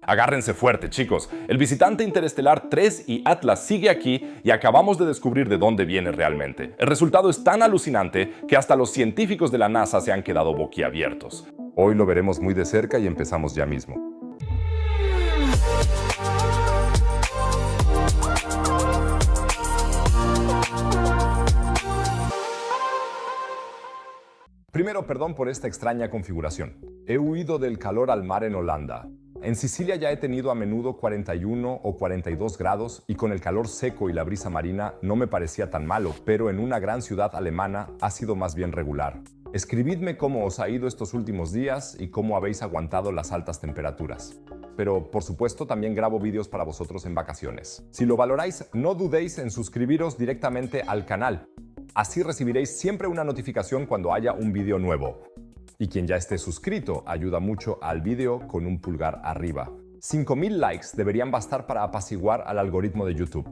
Agárrense fuerte, chicos. El visitante interestelar 3 y Atlas sigue aquí y acabamos de descubrir de dónde viene realmente. El resultado es tan alucinante que hasta los científicos de la NASA se han quedado boquiabiertos. Hoy lo veremos muy de cerca y empezamos ya mismo. Primero, perdón por esta extraña configuración. He huido del calor al mar en Holanda. En Sicilia ya he tenido a menudo 41 o 42 grados y con el calor seco y la brisa marina no me parecía tan malo, pero en una gran ciudad alemana ha sido más bien regular. Escribidme cómo os ha ido estos últimos días y cómo habéis aguantado las altas temperaturas. Pero, por supuesto, también grabo vídeos para vosotros en vacaciones. Si lo valoráis, no dudéis en suscribiros directamente al canal. Así recibiréis siempre una notificación cuando haya un vídeo nuevo. Y quien ya esté suscrito ayuda mucho al vídeo con un pulgar arriba. 5000 likes deberían bastar para apaciguar al algoritmo de YouTube.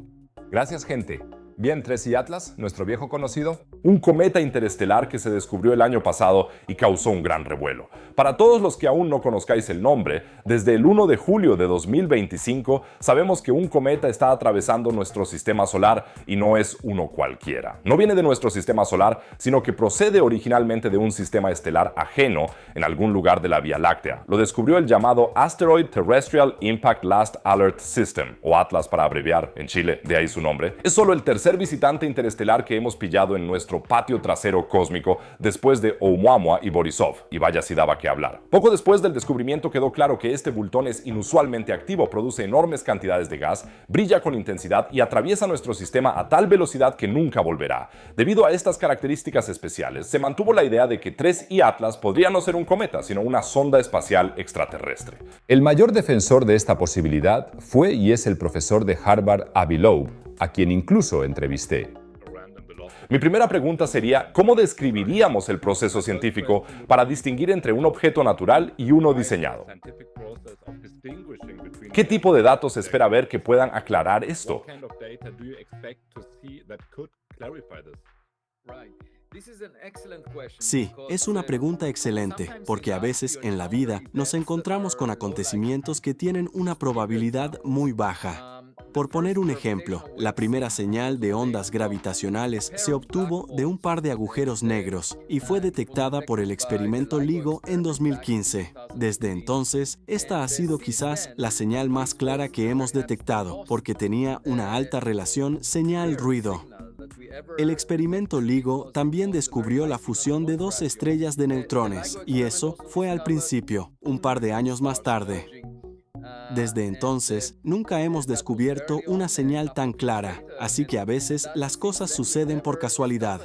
Gracias, gente. Bien, 3 y Atlas, nuestro viejo conocido, un cometa interestelar que se descubrió el año pasado y causó un gran revuelo. Para todos los que aún no conozcáis el nombre, desde el 1 de julio de 2025 sabemos que un cometa está atravesando nuestro sistema solar y no es uno cualquiera. No viene de nuestro sistema solar, sino que procede originalmente de un sistema estelar ajeno en algún lugar de la Vía Láctea. Lo descubrió el llamado Asteroid Terrestrial Impact Last Alert System, o ATLAS para abreviar, en Chile, de ahí su nombre. Es solo el tercer visitante interestelar que hemos pillado en nuestro patio trasero cósmico después de Oumuamua y Borisov, y vaya si daba que hablar. Poco después del descubrimiento quedó claro que este bultón es inusualmente activo, produce enormes cantidades de gas, brilla con intensidad y atraviesa nuestro sistema a tal velocidad que nunca volverá. Debido a estas características especiales, se mantuvo la idea de que 3 y Atlas podría no ser un cometa, sino una sonda espacial extraterrestre. El mayor defensor de esta posibilidad fue y es el profesor de Harvard, Avi Loeb, a quien incluso entrevisté. Mi primera pregunta sería, ¿cómo describiríamos el proceso científico para distinguir entre un objeto natural y uno diseñado? ¿Qué tipo de datos espera ver que puedan aclarar esto? Sí, es una pregunta excelente, porque a veces en la vida nos encontramos con acontecimientos que tienen una probabilidad muy baja. Por poner un ejemplo, la primera señal de ondas gravitacionales se obtuvo de un par de agujeros negros y fue detectada por el experimento LIGO en 2015. Desde entonces, esta ha sido quizás la señal más clara que hemos detectado, porque tenía una alta relación señal-ruido. El experimento LIGO también descubrió la fusión de dos estrellas de neutrones, y eso fue al principio, un par de años más tarde. Desde entonces, nunca hemos descubierto una señal tan clara, así que a veces las cosas suceden por casualidad.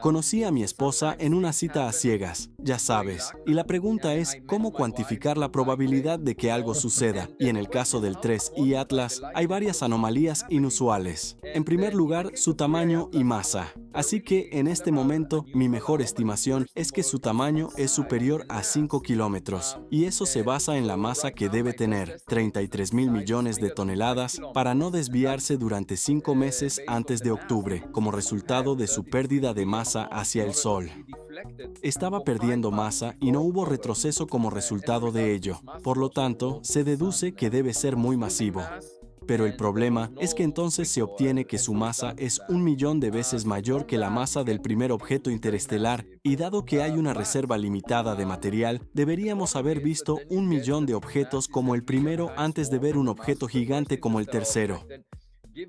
Conocí a mi esposa en una cita a ciegas, ya sabes, y la pregunta es cómo cuantificar la probabilidad de que algo suceda, y en el caso del 3 y Atlas hay varias anomalías inusuales. En primer lugar, su tamaño y masa. Así que, en este momento, mi mejor estimación es que su tamaño es superior a 5 kilómetros, y eso se basa en la masa que debe tener, 33.000 millones de toneladas, para no desviarse durante 5 meses antes de octubre, como resultado de su pérdida de masa hacia el Sol. Estaba perdiendo masa y no hubo retroceso como resultado de ello. Por lo tanto, se deduce que debe ser muy masivo. Pero el problema es que entonces se obtiene que su masa es 1.000.000 de veces mayor que la masa del primer objeto interestelar, y dado que hay una reserva limitada de material, deberíamos haber visto 1.000.000 de objetos como el primero antes de ver un objeto gigante como el tercero.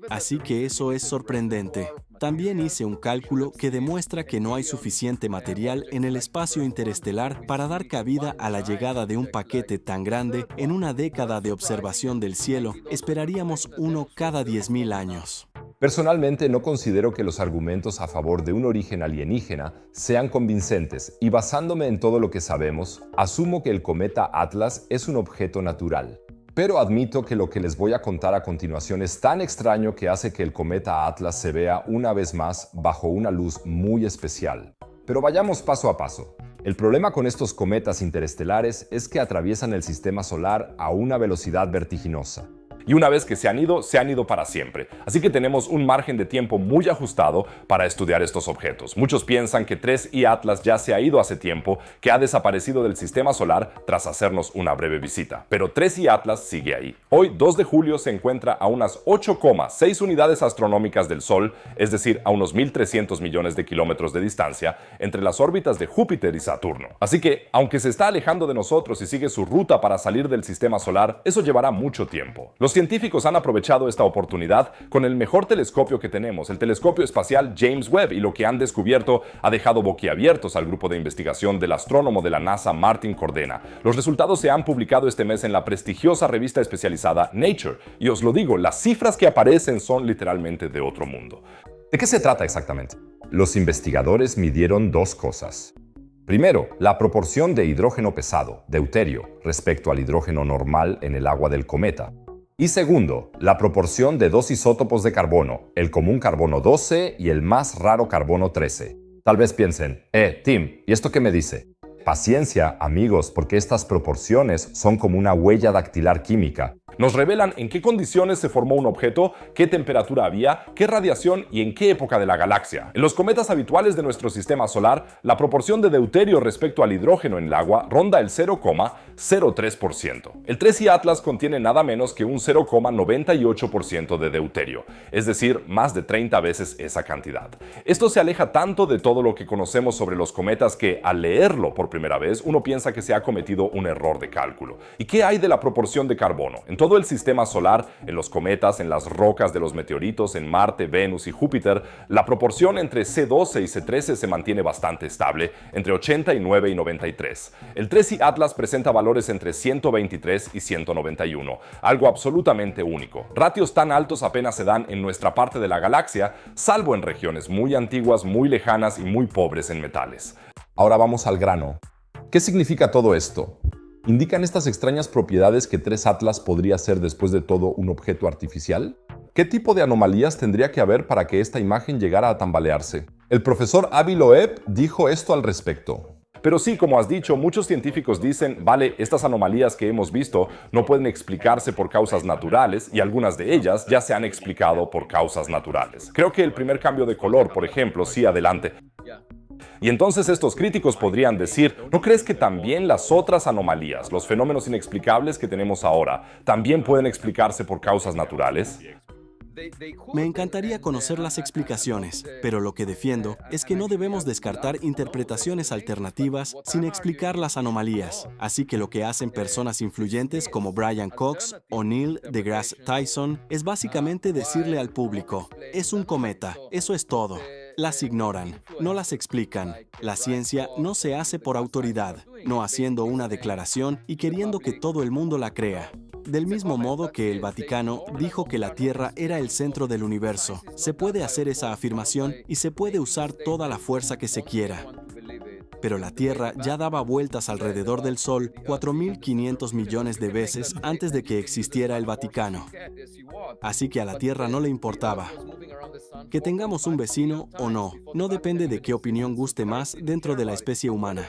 Así que eso es sorprendente. También hice un cálculo que demuestra que no hay suficiente material en el espacio interestelar para dar cabida a la llegada de un paquete tan grande en una década de observación del cielo. Esperaríamos uno cada 10.000 años. Personalmente no considero que los argumentos a favor de un origen alienígena sean convincentes y basándome en todo lo que sabemos, asumo que el cometa Atlas es un objeto natural. Pero admito que lo que les voy a contar a continuación es tan extraño que hace que el cometa Atlas se vea una vez más bajo una luz muy especial. Pero vayamos paso a paso. El problema con estos cometas interestelares es que atraviesan el sistema solar a una velocidad vertiginosa. Y una vez que se han ido para siempre. Así que tenemos un margen de tiempo muy ajustado para estudiar estos objetos. Muchos piensan que 3I Atlas ya se ha ido hace tiempo, que ha desaparecido del sistema solar tras hacernos una breve visita. Pero 3I Atlas sigue ahí. Hoy, 2 de julio, se encuentra a unas 8,6 unidades astronómicas del Sol, es decir, a unos 1.300 millones de kilómetros de distancia, entre las órbitas de Júpiter y Saturno. Así que, aunque se está alejando de nosotros y sigue su ruta para salir del sistema solar, eso llevará mucho tiempo. Los científicos han aprovechado esta oportunidad con el mejor telescopio que tenemos, el telescopio espacial James Webb, y lo que han descubierto ha dejado boquiabiertos al grupo de investigación del astrónomo de la NASA Martin Cordena. Los resultados se han publicado este mes en la prestigiosa revista especializada Nature, y os lo digo, las cifras que aparecen son literalmente de otro mundo. ¿De qué se trata exactamente? Los investigadores midieron dos cosas. Primero, la proporción de hidrógeno pesado, deuterio, respecto al hidrógeno normal en el agua del cometa. Y segundo, la proporción de dos isótopos de carbono, el común carbono 12 y el más raro carbono 13. Tal vez piensen, Tim, ¿y esto qué me dice? Paciencia, amigos, porque estas proporciones son como una huella dactilar química. Nos revelan en qué condiciones se formó un objeto, qué temperatura había, qué radiación y en qué época de la galaxia. En los cometas habituales de nuestro sistema solar, la proporción de deuterio respecto al hidrógeno en el agua ronda el 0,03%. El 3I Atlas contiene nada menos que un 0,98% de deuterio, es decir, más de 30 veces esa cantidad. Esto se aleja tanto de todo lo que conocemos sobre los cometas que, al leerlo por primera vez, uno piensa que se ha cometido un error de cálculo. ¿Y qué hay de la proporción de carbono? En todo el sistema solar, en los cometas, en las rocas de los meteoritos, en Marte, Venus y Júpiter, la proporción entre C12 y C13 se mantiene bastante estable, entre 89 y 93. El 3I Atlas presenta valores entre 123 y 191, algo absolutamente único. Ratios tan altos apenas se dan en nuestra parte de la galaxia, salvo en regiones muy antiguas, muy lejanas y muy pobres en metales. Ahora vamos al grano. ¿Qué significa todo esto? ¿Indican estas extrañas propiedades que 3 Atlas podría ser después de todo un objeto artificial? ¿Qué tipo de anomalías tendría que haber para que esta imagen llegara a tambalearse? El profesor Avi Loeb dijo esto al respecto. Pero sí, como has dicho, muchos científicos dicen, vale, estas anomalías que hemos visto no pueden explicarse por causas naturales y algunas de ellas ya se han explicado por causas naturales. Creo que el primer cambio de color, por ejemplo, sí, adelante. Y entonces estos críticos podrían decir, ¿no crees que también las otras anomalías, los fenómenos inexplicables que tenemos ahora, también pueden explicarse por causas naturales? Me encantaría conocer las explicaciones, pero lo que defiendo es que no debemos descartar interpretaciones alternativas sin explicar las anomalías. Así que lo que hacen personas influyentes como Brian Cox o Neil deGrasse Tyson es básicamente decirle al público, es un cometa, eso es todo. Las ignoran, no las explican. La ciencia no se hace por autoridad, no haciendo una declaración y queriendo que todo el mundo la crea. Del mismo modo que el Vaticano dijo que la Tierra era el centro del universo, se puede hacer esa afirmación y se puede usar toda la fuerza que se quiera. Pero la Tierra ya daba vueltas alrededor del Sol 4.500 millones de veces antes de que existiera el Vaticano. Así que a la Tierra no le importaba. Que tengamos un vecino o no, no depende de qué opinión guste más dentro de la especie humana.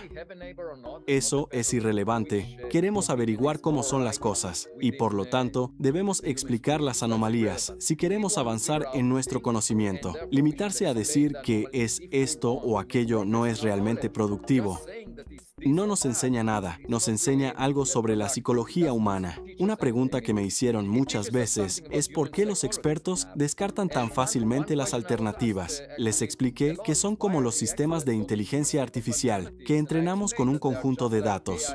Eso es irrelevante. Queremos averiguar cómo son las cosas, y por lo tanto, debemos explicar las anomalías si queremos avanzar en nuestro conocimiento. Limitarse a decir que es esto o aquello no es realmente productivo. No nos enseña nada, nos enseña algo sobre la psicología humana. Una pregunta que me hicieron muchas veces es ¿por qué los expertos descartan tan fácilmente las alternativas? Les expliqué que son como los sistemas de inteligencia artificial que entrenamos con un conjunto de datos.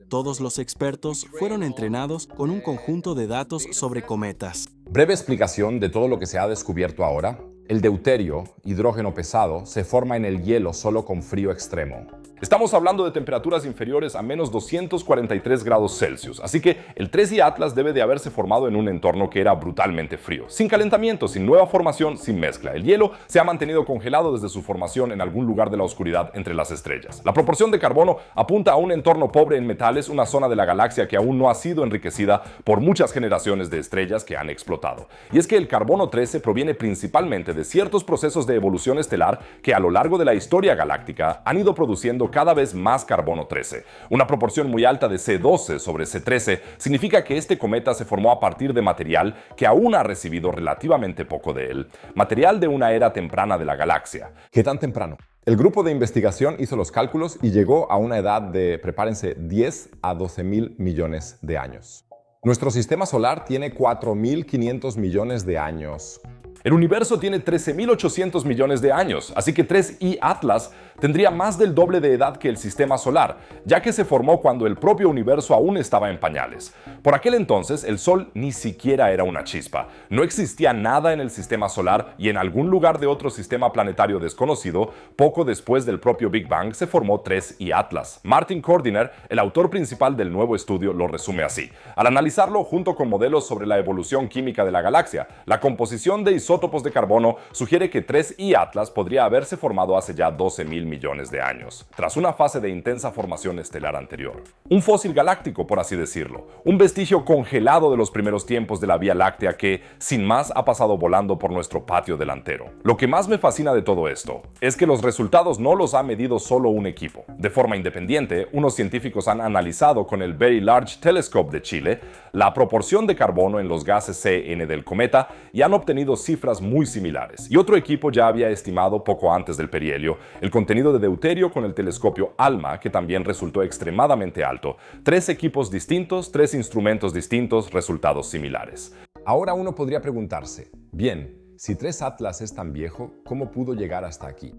Todos los expertos fueron entrenados con un conjunto de datos sobre cometas. Breve explicación de todo lo que se ha descubierto ahora. El deuterio, hidrógeno pesado, se forma en el hielo solo con frío extremo. Estamos hablando de temperaturas inferiores a menos 243 grados Celsius, así que el 3I Atlas debe de haberse formado en un entorno que era brutalmente frío, sin calentamiento, sin nueva formación, sin mezcla. El hielo se ha mantenido congelado desde su formación en algún lugar de la oscuridad entre las estrellas. La proporción de carbono apunta a un entorno pobre en metales, una zona de la galaxia que aún no ha sido enriquecida por muchas generaciones de estrellas que han explotado. Y es que el carbono 13 proviene principalmente de ciertos procesos de evolución estelar que a lo largo de la historia galáctica han ido produciendo emitiendo cada vez más carbono 13. Una proporción muy alta de C12 sobre C13 significa que este cometa se formó a partir de material que aún ha recibido relativamente poco de él, material de una era temprana de la galaxia. ¿Qué tan temprano? El grupo de investigación hizo los cálculos y llegó a una edad de, prepárense, 10 a 12 mil millones de años. Nuestro sistema solar tiene 4.500 millones de años. El universo tiene 13.800 millones de años, así que 3I Atlas tendría más del doble de edad que el sistema solar, ya que se formó cuando el propio universo aún estaba en pañales. Por aquel entonces, el Sol ni siquiera era una chispa. No existía nada en el sistema solar y en algún lugar de otro sistema planetario desconocido, poco después del propio Big Bang, se formó 3I Atlas. Martin Cordiner, el autor principal del nuevo estudio, lo resume así. Al analizarlo junto con modelos sobre la evolución química de la galaxia, la composición de isótopos de carbono sugiere que 3I Atlas podría haberse formado hace ya 12.000 millones de años, tras una fase de intensa formación estelar anterior. Un fósil galáctico, por así decirlo, un vestigio congelado de los primeros tiempos de la Vía Láctea que, sin más, ha pasado volando por nuestro patio delantero. Lo que más me fascina de todo esto es que los resultados no los ha medido solo un equipo. De forma independiente, unos científicos han analizado con el Very Large Telescope de Chile la proporción de carbono en los gases CN del cometa y han obtenido cifras muy similares. Y otro equipo ya había estimado poco antes del perihelio el contenido de deuterio con el telescopio ALMA, que también resultó extremadamente alto. 3 equipos distintos, 3 instrumentos distintos, resultados similares. Ahora uno podría preguntarse, bien, si 3 Atlas es tan viejo, ¿cómo pudo llegar hasta aquí?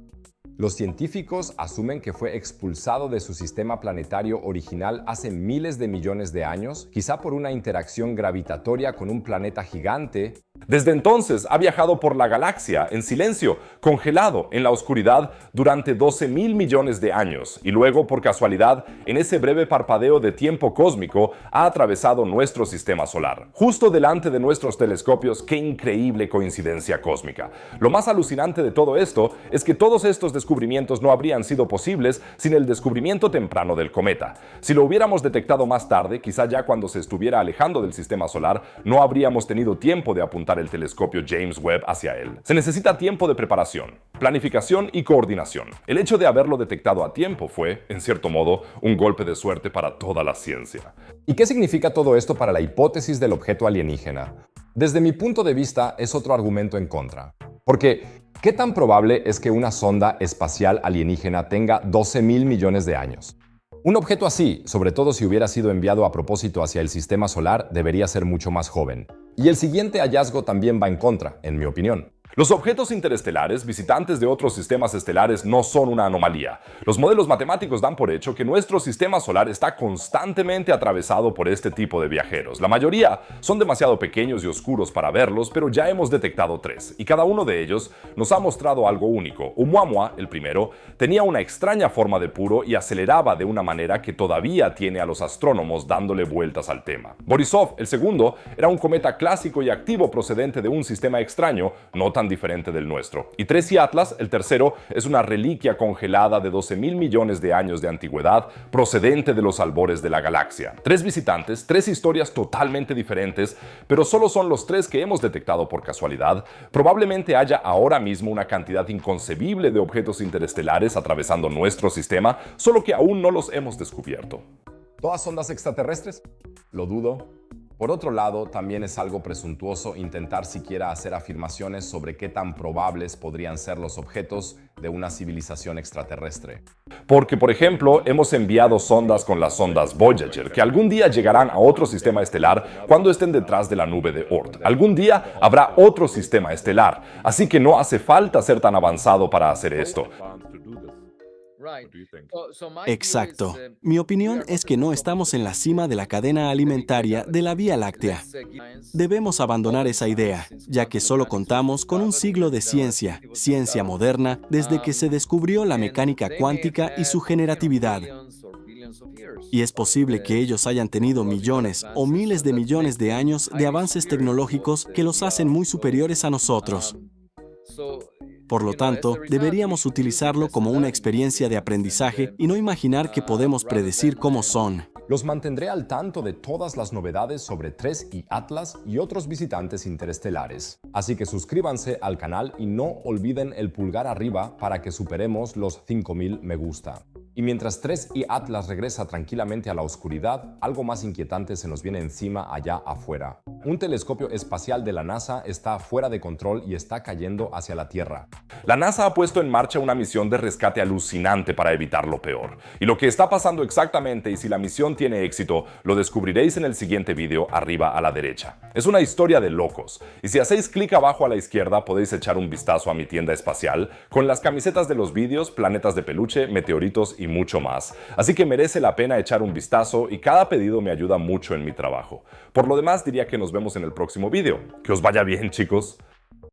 Los científicos asumen que fue expulsado de su sistema planetario original hace miles de millones de años, quizá por una interacción gravitatoria con un planeta gigante. Desde entonces ha viajado por la galaxia en silencio, congelado en la oscuridad durante 12.000 millones de años y luego, por casualidad, en ese breve parpadeo de tiempo cósmico, ha atravesado nuestro sistema solar. Justo delante de nuestros telescopios, ¡qué increíble coincidencia cósmica! Lo más alucinante de todo esto es que todos estos descubrimientos no habrían sido posibles sin el descubrimiento temprano del cometa. Si lo hubiéramos detectado más tarde, quizá ya cuando se estuviera alejando del sistema solar, no habríamos tenido tiempo de apuntar el telescopio James Webb hacia él. Se necesita tiempo de preparación, planificación y coordinación. El hecho de haberlo detectado a tiempo fue, en cierto modo, un golpe de suerte para toda la ciencia. ¿Y qué significa todo esto para la hipótesis del objeto alienígena? Desde mi punto de vista, es otro argumento en contra. Porque, ¿qué tan probable es que una sonda espacial alienígena tenga 12.000 millones de años? Un objeto así, sobre todo si hubiera sido enviado a propósito hacia el sistema solar, debería ser mucho más joven. Y el siguiente hallazgo también va en contra, en mi opinión. Los objetos interestelares, visitantes de otros sistemas estelares, no son una anomalía. Los modelos matemáticos dan por hecho que nuestro sistema solar está constantemente atravesado por este tipo de viajeros. La mayoría son demasiado pequeños y oscuros para verlos, pero ya hemos detectado 3, y cada uno de ellos nos ha mostrado algo único. Oumuamua, el primero, tenía una extraña forma de puro y aceleraba de una manera que todavía tiene a los astrónomos dándole vueltas al tema. Borisov, el segundo, era un cometa clásico y activo procedente de un sistema extraño, no tan diferente del nuestro. Y 3I Atlas, el tercero, es una reliquia congelada de 12.000 millones de años de antigüedad procedente de los albores de la galaxia. 3 visitantes, 3 historias totalmente diferentes, pero solo son los 3 que hemos detectado por casualidad. Probablemente haya ahora mismo una cantidad inconcebible de objetos interestelares atravesando nuestro sistema, solo que aún no los hemos descubierto. ¿Todas ondas extraterrestres? Lo dudo. Por otro lado, también es algo presuntuoso intentar siquiera hacer afirmaciones sobre qué tan probables podrían ser los objetos de una civilización extraterrestre. Porque, por ejemplo, hemos enviado sondas con las sondas Voyager, que algún día llegarán a otro sistema estelar cuando estén detrás de la nube de Oort. Algún día habrá otro sistema estelar, así que no hace falta ser tan avanzado para hacer esto. Exacto. Mi opinión es que no estamos en la cima de la cadena alimentaria de la Vía Láctea. Debemos abandonar esa idea, ya que solo contamos con un siglo de ciencia moderna, desde que se descubrió la mecánica cuántica y su generatividad. Y es posible que ellos hayan tenido millones o miles de millones de años de avances tecnológicos que los hacen muy superiores a nosotros. Por lo tanto, deberíamos utilizarlo como una experiencia de aprendizaje y no imaginar que podemos predecir cómo son. Los mantendré al tanto de todas las novedades sobre 3I Atlas y otros visitantes interestelares. Así que suscríbanse al canal y no olviden el pulgar arriba para que superemos los 5.000 me gusta. Y mientras 3 y Atlas regresa tranquilamente a la oscuridad, algo más inquietante se nos viene encima allá afuera. Un telescopio espacial de la NASA está fuera de control y está cayendo hacia la Tierra. La NASA ha puesto en marcha una misión de rescate alucinante para evitar lo peor. Y lo que está pasando exactamente y si la misión tiene éxito, lo descubriréis en el siguiente vídeo arriba a la derecha. Es una historia de locos. Y si hacéis clic abajo a la izquierda podéis echar un vistazo a mi tienda espacial con las camisetas de los vídeos, planetas de peluche, meteoritos y mucho más. Así que merece la pena echar un vistazo y cada pedido me ayuda mucho en mi trabajo. Por lo demás diría que nos vemos en el próximo vídeo. Que os vaya bien, chicos.